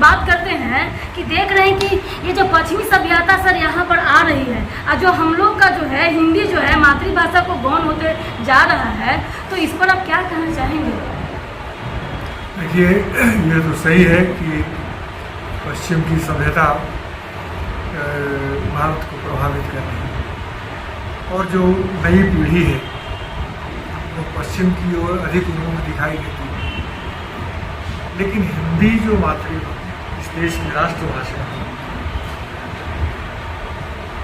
बात करते हैं कि देख रहे हैं कि ये जो पश्चिमी सभ्यता सर यहाँ पर आ रही है और जो हम लोग का जो है हिंदी जो है मातृभाषा को गौण होते जा रहा है, तो इस पर आप क्या कहना चाहेंगे? देखिए, ये तो सही है कि पश्चिम की सभ्यता भारत को प्रभावित कर रही है और जो नई पीढ़ी है वो पश्चिम की ओर अधिक उन्मुख दिखाई देती है। लेकिन हिंदी जो इस देश की राष्ट्रभाषा है,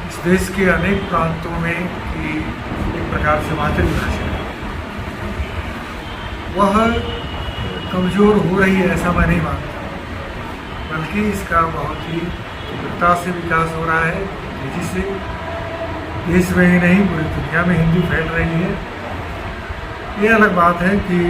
इस देश के अनेक प्रांतों में की एक प्रकार से मातृभाषा है, वह कमज़ोर हो रही है ऐसा मैं नहीं मानता, बल्कि इसका बहुत ही तीव्रता से विकास हो रहा है, तेजी से। देश में ही नहीं पूरी दुनिया में हिंदी फैल रही है। ये अलग बात है कि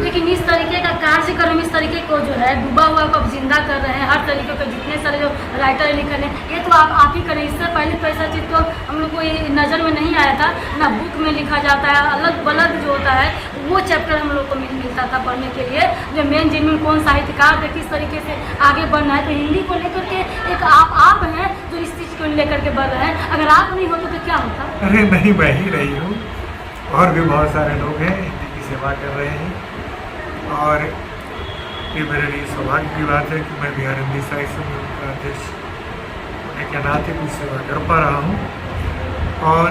लेकिन इस तरीके का कार्यक्रम, इस तरीके को जो है डूबा हुआ को अब जिंदा कर रहे हैं, हर तरीके के जितने सारे जो राइटर लिख रहे हैं, ये तो आप ही करें। इससे पहले तो ऐसा चीज़ तो हम लोग को ये नज़र में नहीं आया था, ना बुक में लिखा जाता है, अलग अलग जो होता है वो चैप्टर हम लोग को मिलता था पढ़ने के लिए, जो मेन जिनमें कौन साहित्यकार थे, किस तरीके से आगे बढ़ना है। तो हिंदी को लेकर के एक आप हैं जो इस चीज़ को लेकर के बढ़ रहे हैं, अगर आप नहीं होते तो क्या होता? अरे नहीं, मैं ही रही हूँ, और भी बहुत सारे लोग हैं हिंदी की सेवा कर रहे हैं, और ये मेरे लिए सौभाग्य की बात है कि मैं बिहार हिंदी साहित्य सम्मेलन का अध्यक्ष होने के नाते कुछ सेवा कर पा रहा हूँ। और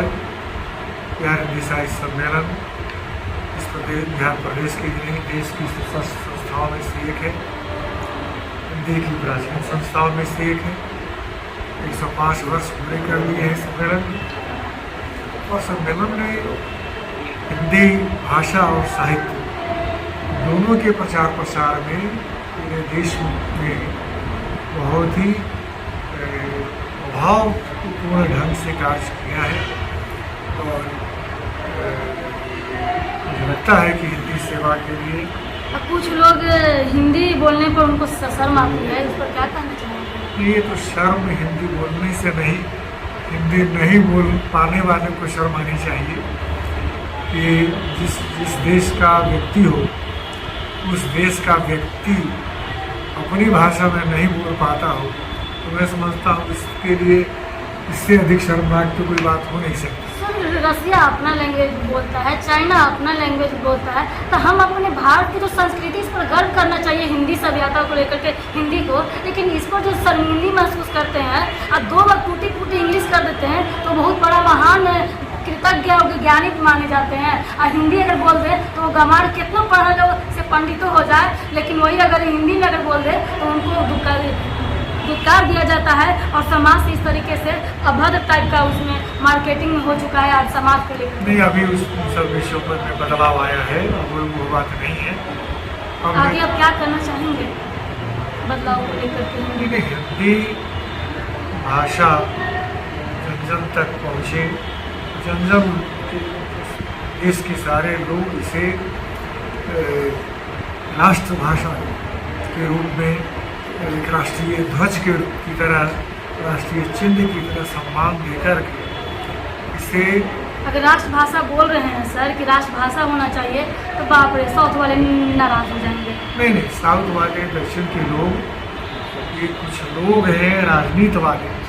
बिहार हिंदी साहित्य सम्मेलन इस प्रदेश बिहार प्रदेश के ही नहीं, देश की संस्थाओं में से एक है, हिंदी की प्राचीन संस्थाओं में से एक है। 105 वर्ष पूरे कर लिए हैं सम्मेलन, और सम्मेलन ने हिंदी भाषा और साहित्य दोनों के प्रचार प्रसार में पूरे देश में बहुत ही प्रभावपूर्ण ढंग से कार्य किया है। और मुझे लगता है कि हिंदी सेवा के लिए कुछ लोग हिंदी बोलने पर उनको शर्म आती है, इस पर क्या कहना चाहेंगे? ये तो शर्म हिंदी बोलने से नहीं, हिंदी नहीं बोल पाने वाले को शर्म आनी चाहिए कि जिस देश का व्यक्ति हो, उस देश का व्यक्ति अपनी भाषा में नहीं बोल पाता हो, तो मैं समझता हूँ इसके लिए इससे अधिक शर्मनाक तो कोई बात हो नहीं सकती। सर, रसिया अपना लैंग्वेज बोलता है, चाइना अपना लैंग्वेज बोलता है, तो हम अपने भारत की जो संस्कृति, इस पर गर्व करना चाहिए हिंदी सभ्यता को लेकर के, हिंदी को। लेकिन इस पर जो शर्मिंदगी महसूस करते हैं और 2 बार टूटी इंग्लिश कर देते हैं, तो बहुत बड़ा महान कृतज्ञ और वैज्ञानिक माने जाते हैं। और हिंदी अगर बोल दे तो गंवार कितना पढ़ा लो से पंडितों हो जाए, लेकिन वही अगर हिंदी में अगर बोल दे तो उनको दुत्कार दिया जाता है, और समाज से इस तरीके से अभद्र टाइप का उसमें मार्केटिंग हो चुका है आज समाज को लेकर। नहीं, अभी उस सब विषयों पर बदलाव आया है, अब वो बात नहीं है। आगे आप क्या करना चाहेंगे बदलाव को लेकर के? हिंदी भाषा जन जन तक पहुँचे, जन जन देश के सारे लोग इसे राष्ट्रभाषा के रूप में, एक राष्ट्रीय ध्वज की तरह, राष्ट्रीय चिन्ह की तरह सम्मान देकर इसे, अगर राष्ट्रभाषा बोल रहे हैं सर कि राष्ट्रभाषा होना चाहिए, तो बाप रे, साउथ वाले नाराज हो जाएंगे। नहीं, साउथ वाले, दक्षिण के लोग, ये कुछ लोग हैं राजनीति वाले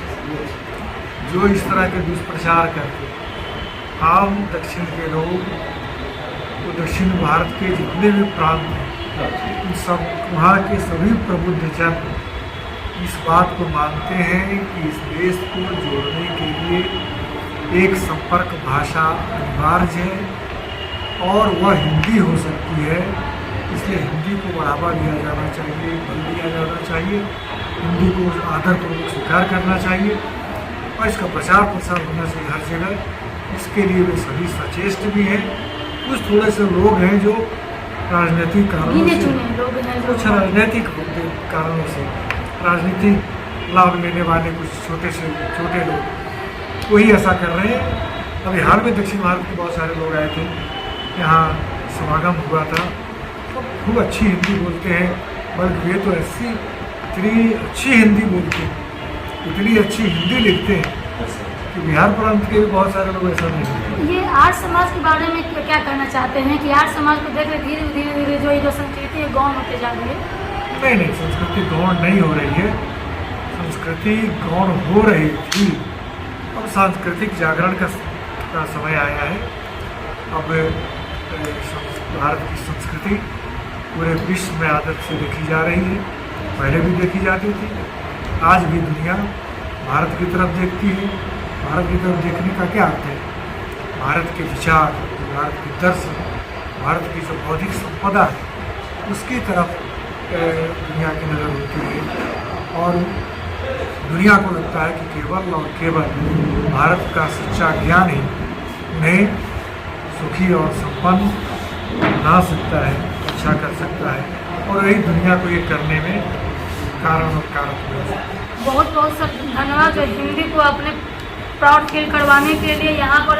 जो इस तरह के दुष्प्रचार करते हैं। आम दक्षिण के लोग, तो दक्षिण भारत के जितने भी प्रांत हैं, उन सब वहाँ के सभी प्रबुद्ध जन इस बात को मानते हैं कि इस देश को जोड़ने के लिए एक संपर्क भाषा अनिवार्य है, और वह हिंदी हो सकती है। इसलिए हिंदी को बढ़ावा दिया जाना चाहिए, बल दिया जाना चाहिए, हिंदी को आदरपूर्वक स्वीकार करना चाहिए, और इसका प्रचार प्रसार होना चाहिए हर जगह। इसके लिए वे सभी सचेष्ट भी हैं। कुछ थोड़े से लोग हैं जो राजनीतिक कारणों से, कुछ राजनीतिक कारणों से, राजनीतिक लाभ लेने वाले कुछ छोटे लोग वही ऐसा कर रहे हैं। अभी हाल में दक्षिण भारत के बहुत सारे लोग आए थे, यहाँ समागम हुआ था, तो खूब अच्छी हिंदी बोलते हैं, बल्कि वे तो इतनी अच्छी हिंदी बोलते हैं, इतनी अच्छी हिंदी लिखते हैं कि बिहार प्रांत के भी बहुत सारे लोग ऐसा नहीं। ये आर्य समाज के बारे में क्या कहना चाहते हैं कि आर्य समाज को देख रहे धीरे धीरे जो संस्कृति है गौण होते जा रही है? नहीं, संस्कृति गौण नहीं हो रही है, संस्कृति गौण हो रही थी। अब सांस्कृतिक जागरण का समय आया है। अब भारत की संस्कृति पूरे विश्व में आदर से देखी जा रही है। पहले भी देखी जाती थी, आज भी दुनिया भारत की तरफ देखती है। भारत की तरफ देखने का क्या अर्थ है? भारत के विचार, भारत के दर्शन, भारत की जो बौद्धिक संपदा है, उसकी तरफ दुनिया की नज़र होती है। और दुनिया को लगता है कि केवल और केवल भारत का सच्चा ज्ञान ही उन्हें सुखी और संपन्न बना सकता है, अच्छा कर सकता है, और वही दुनिया को ये करने में कारण और कारक है। बहुत बहुत सब धन्यवाद जो हिंदी को अपने प्राउड फील करवाने के लिए यहाँ पर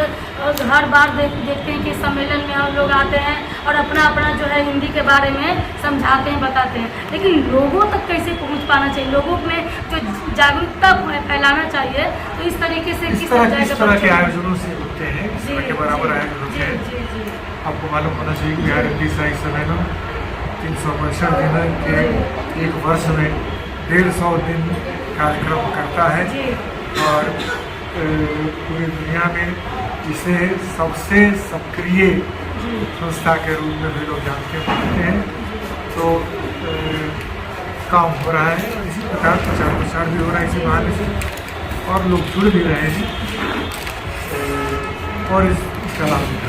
हर बार देखते हैं कि सम्मेलन में हम लोग आते हैं और अपना अपना जो है हिंदी के बारे में समझाते हैं, बताते हैं। लेकिन लोगों तक कैसे पहुँच पाना चाहिए, लोगों में जो जागरूकता फैलाना चाहिए, तो इस तरीके से किस तरह के आयोजनों से होते हैं, इस तरह के बराबर आयोजन होते हैं। आपको मालूम होना चाहिए कि बिहार हिंदी साहित्य सम्मेलन 362 दिन के एक वर्ष में 150 दिन कार्यक्रम करता है, और पूरी दुनिया में इसे सबसे सक्रिय संस्था के रूप में भी लोग जानते हैं। तो काम हो रहा है, इसी प्रकार प्रचार भी हो रहा है इसी बहाने से, और लोग जुड़ भी रहे हैं और इसका लाभ भी।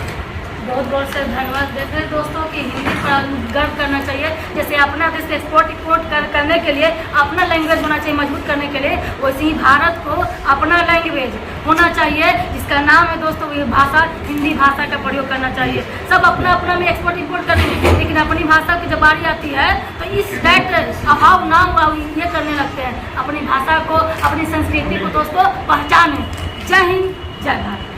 बहुत बहुत से धन्यवाद देते हैं दोस्तों कि हिंदी पर गर्व करना चाहिए। जैसे अपना देश एक्सपोर्ट इम्पोर्ट करने के लिए अपना लैंग्वेज होना चाहिए, मजबूत करने के लिए, वैसे ही भारत को अपना लैंग्वेज होना चाहिए जिसका नाम है दोस्तों ये भाषा, हिंदी भाषा का प्रयोग करना चाहिए। सब अपना अपना में एक्सपोर्ट इम्पोर्ट करेंगे, लेकिन अपनी भाषा की जब बारी आती है तो इस डायरेक्ट अभाव ना हुआ ये करने लगते हैं। अपनी भाषा को, अपनी संस्कृति को दोस्तों पहचानें। जय हिंद, जय भारत।